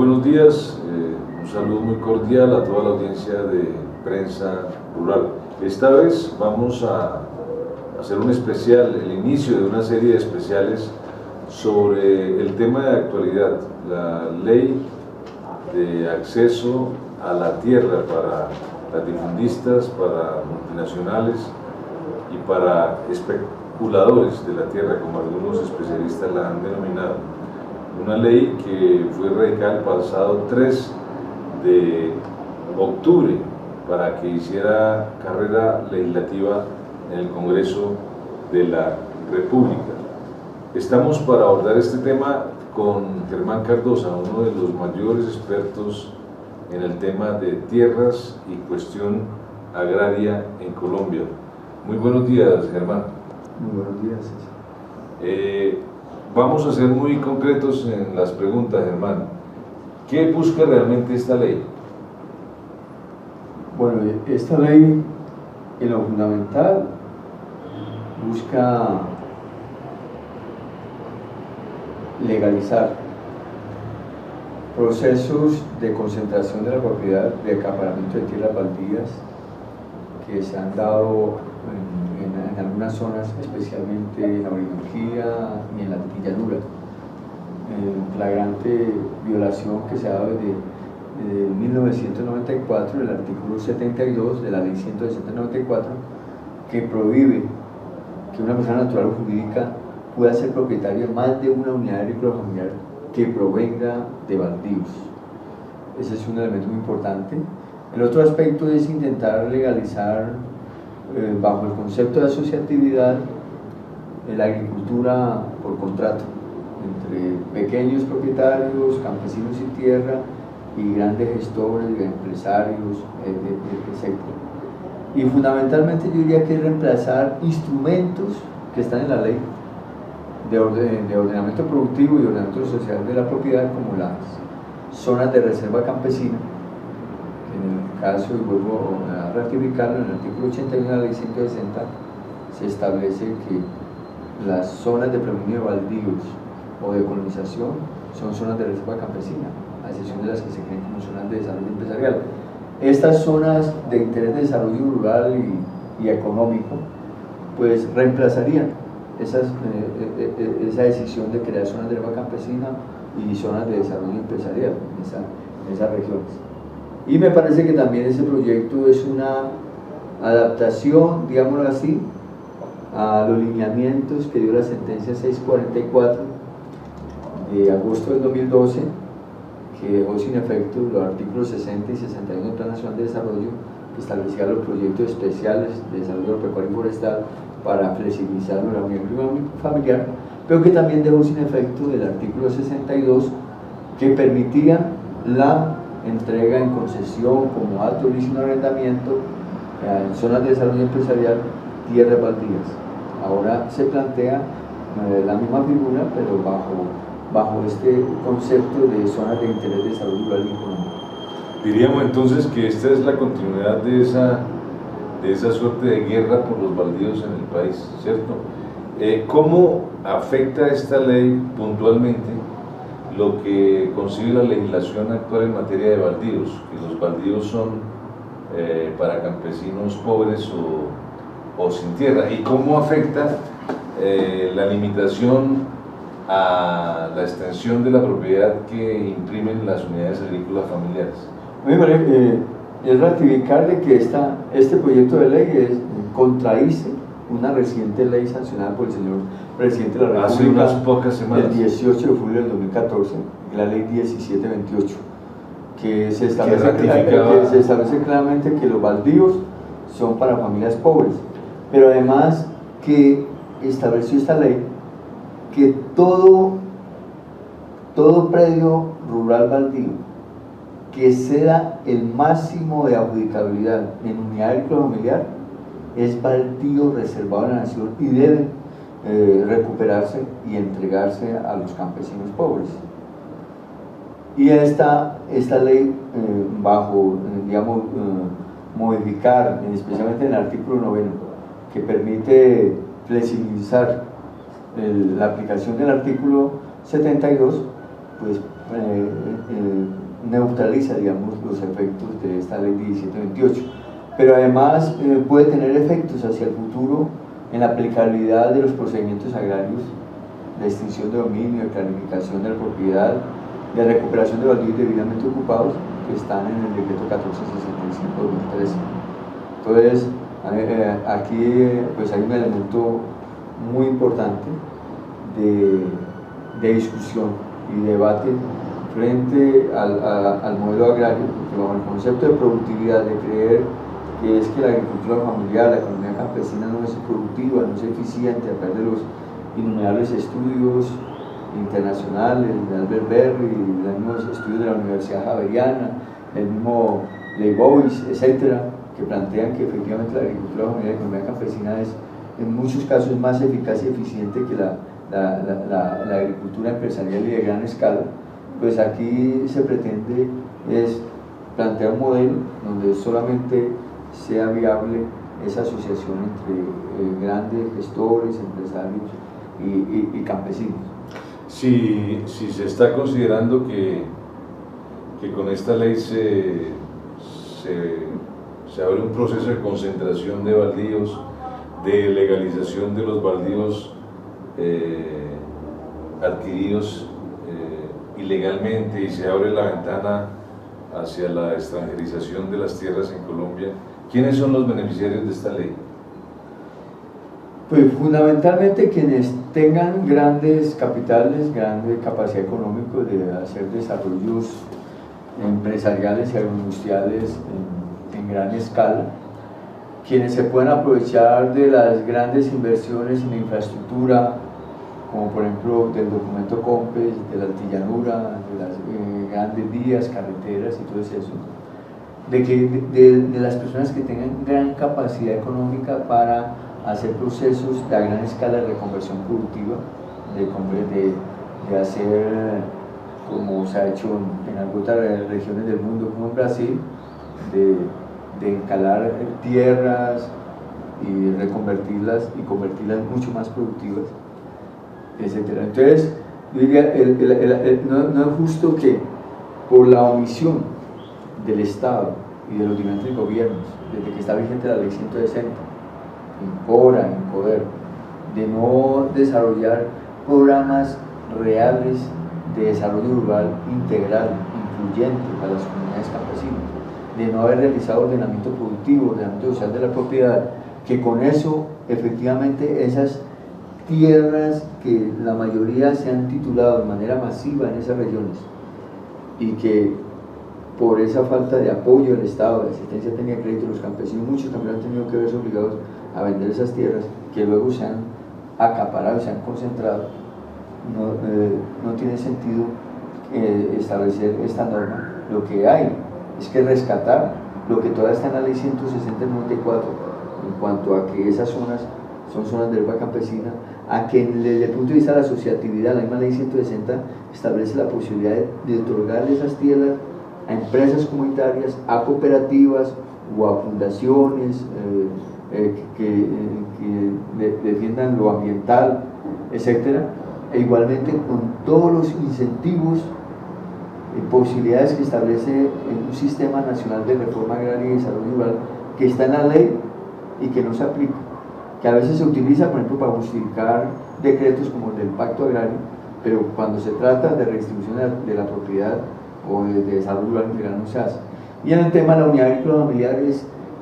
buenos días, un saludo muy cordial a toda la audiencia de Prensa Rural. Esta vez vamos a hacer un especial, el inicio de una serie de especiales sobre el tema de actualidad, la ley de acceso a la tierra para latifundistas, para multinacionales y para especuladores de la tierra, como algunos especialistas la han denominado. Una ley que fue radicada el pasado 3 de octubre para que hiciera carrera legislativa en el Congreso de la República. Estamos para abordar este tema con Germán Cardosa, uno de los mayores expertos en el tema de tierras y cuestión agraria en Colombia. Muy buenos días, Germán. Muy buenos días, César. Vamos a ser muy concretos en las preguntas, Germán. ¿Qué busca realmente esta ley? Bueno, esta ley, en lo fundamental, busca legalizar procesos de concentración de la propiedad, de acaparamiento de tierras baldías que se han dado en algunas zonas, especialmente en la Orinoquía y en la llanura. Flagrante violación que se ha dado desde 1994 del artículo 72 de la ley 194, que prohíbe que una persona natural o jurídica pueda ser propietaria de más de una unidad agrícola familiar que provenga de baldíos. Ese es un elemento muy importante. El otro aspecto es intentar legalizar, bajo el concepto de asociatividad, la agricultura por contrato entre pequeños propietarios, campesinos sin tierra y grandes gestores, empresarios, etc. Y fundamentalmente yo diría que es reemplazar instrumentos que están en la ley de ordenamiento productivo y ordenamiento social de la propiedad, como las zonas de reserva campesina. En el caso, y vuelvo a ratificarlo, en el artículo 81 de la ley 160 se establece que las zonas de predominio de baldíos o de colonización son zonas de reserva campesina, a excepción de las que se creen como zonas de desarrollo empresarial. Estas zonas de interés de desarrollo rural y económico pues reemplazarían esa decisión de crear zonas de reserva campesina y zonas de desarrollo empresarial en esas regiones. Y me parece que también ese proyecto es una adaptación, digámoslo así, a los lineamientos que dio la sentencia 644 de agosto del 2012, que dejó sin efecto los artículos 60 y 61 del Plan Nacional de Desarrollo, que establecía los proyectos especiales de desarrollo agropecuario y forestal para flexibilizar la unión familiar, pero que también dejó sin efecto el artículo 62, que permitía la entrega en concesión como acto de inicio de arrendamiento en zonas de desarrollo empresarial, tierras baldías. Ahora se plantea la misma figura, pero bajo este concepto de zonas de interés de desarrollo rural y económico. Diríamos entonces que esta es la continuidad de esa suerte de guerra por los baldíos en el país, ¿cierto? ¿Cómo afecta esta ley puntualmente lo que concibe la legislación actual en materia de baldíos? Que los baldíos son para campesinos pobres o sin tierra. ¿Y cómo afecta la limitación a la extensión de la propiedad que imprimen las unidades agrícolas familiares? Es ratificar de que este proyecto de ley contradice una reciente ley sancionada por el señor presidente de la República hace unas pocas semanas, el 18 de julio del 2014, la ley 1728, que se establece claramente que los baldíos son para familias pobres, pero además que estableció esta ley que todo predio rural baldío que sea el máximo de adjudicabilidad en unidad agrícola familiar es baldío reservado a la nación y debe recuperarse y entregarse a los campesinos pobres. Y esta ley, digamos, modificar, especialmente en el artículo 9, que permite flexibilizar la aplicación del artículo 72, pues neutraliza, digamos, los efectos de esta ley 1728, pero además puede tener efectos hacia el futuro en la aplicabilidad de los procedimientos agrarios de extinción de dominio, de clarificación de la propiedad, de recuperación de baldíos debidamente ocupados, que están en el decreto 1465/2013. Entonces, aquí pues hay un elemento muy importante de discusión y debate frente al modelo agrario, porque bajo el concepto de productividad, de creer que es que la agricultura familiar, la economía campesina no es productiva, no es eficiente, a través de los innumerables estudios internacionales de Albert Berry, los mismos estudios de la Universidad Javeriana, el mismo Leibowitz, etcétera, que plantean que efectivamente la agricultura familiar y la economía campesina es en muchos casos más eficaz y eficiente que la agricultura empresarial y de gran escala. Pues aquí se pretende es plantear un modelo donde solamente sea viable esa asociación entre grandes gestores, empresarios y campesinos. Si se está considerando que con esta ley se abre un proceso de concentración de baldíos, de legalización de los baldíos adquiridos ilegalmente, y se abre la ventana hacia la extranjerización de las tierras en Colombia, ¿quiénes son los beneficiarios de esta ley? Pues fundamentalmente quienes tengan grandes capitales, grande capacidad económica de hacer desarrollos empresariales y agroindustriales en gran escala, quienes se puedan aprovechar de las grandes inversiones en infraestructura, como por ejemplo del documento COMPES, de la altillanura, de las grandes vías, carreteras y todo eso, de las personas que tengan gran capacidad económica para hacer procesos de a gran escala de reconversión productiva, de hacer, como se ha hecho en algunas regiones del mundo, como en Brasil, de encalar tierras y reconvertirlas y convertirlas mucho más productivas, etcétera. Entonces, yo diría, no es justo que por la omisión del Estado y de los diferentes gobiernos, desde que está vigente la ley 160, INCORA, INCODER, de no desarrollar programas reales de desarrollo rural integral, incluyente para las comunidades campesinas, de no haber realizado ordenamiento productivo, ordenamiento social de la propiedad, que con eso efectivamente esas tierras que la mayoría se han titulado de manera masiva en esas regiones y que por esa falta de apoyo del Estado, de asistencia técnica de crédito, los campesinos, muchos campesinos han tenido que verse obligados a vender esas tierras que luego se han acaparado y se han concentrado. No tiene sentido establecer esta norma. Lo que hay es que rescatar lo que todavía está en la ley 160/94 en cuanto a que esas zonas son zonas de herba campesina, a que desde el punto de vista de la asociatividad, la misma ley 160 establece la posibilidad de otorgarle esas tierras a empresas comunitarias, a cooperativas o a fundaciones que defiendan lo ambiental, etcétera, e igualmente con todos los incentivos y posibilidades que establece en un sistema nacional de reforma agraria y desarrollo rural que está en la ley y que no se aplica, que a veces se utiliza, por ejemplo, para justificar decretos como el del Pacto Agrario, pero cuando se trata de redistribución de la propiedad o de desarrollo rural integral no se hace. Y en el tema de la unidad agrícola familiar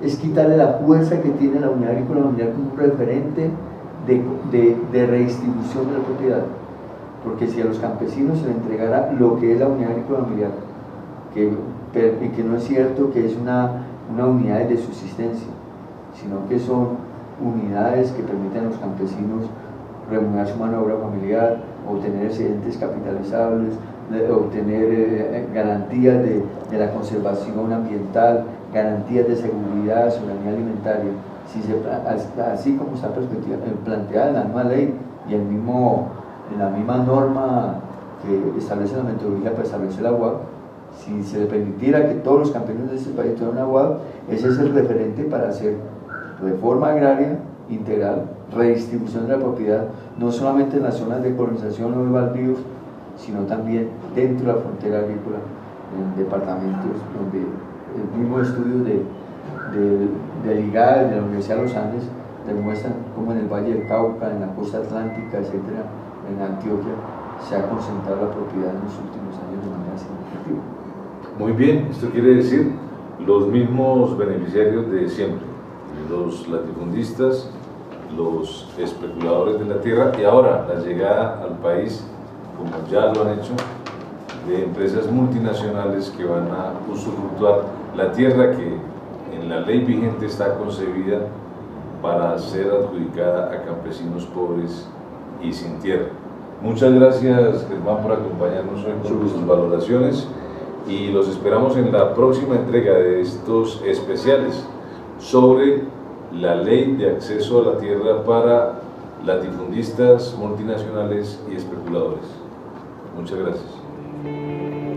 es quitarle la fuerza que tiene la unidad agrícola familiar como un referente de redistribución de la propiedad, porque si a los campesinos se les entregara lo que es la unidad agrícola familiar, que no es cierto que es una unidad de subsistencia, sino que son unidades que permiten a los campesinos remunerar su mano de obra familiar, obtener excedentes capitalizables, obtener garantías de la conservación ambiental, garantías de seguridad, soberanía alimentaria, así como está planteada en la misma ley y en la misma norma que establece la metodología para establecer la UAB. Si se le permitiera que todos los campesinos de este país tuvieran una UAB, ese es el referente para hacer reforma agraria integral, redistribución de la propiedad, no solamente en las zonas de colonización o de baldíos, sino también dentro de la frontera agrícola, en departamentos donde el mismo estudio de IGAD, de la Universidad de los Andes, demuestran cómo en el Valle del Cauca, en la costa atlántica, etcétera, en Antioquia, se ha concentrado la propiedad en los últimos años de manera significativa. Muy bien, esto quiere decir los mismos beneficiarios de siempre, los latifundistas, los especuladores de la tierra y ahora la llegada al país, como ya lo han hecho, de empresas multinacionales que van a usufructuar la tierra que en la ley vigente está concebida para ser adjudicada a campesinos pobres y sin tierra. Muchas gracias, Germán, por acompañarnos hoy con sus valoraciones y los esperamos en la próxima entrega de estos especiales sobre la ley de acceso a la tierra para latifundistas, multinacionales y especuladores. Muchas gracias.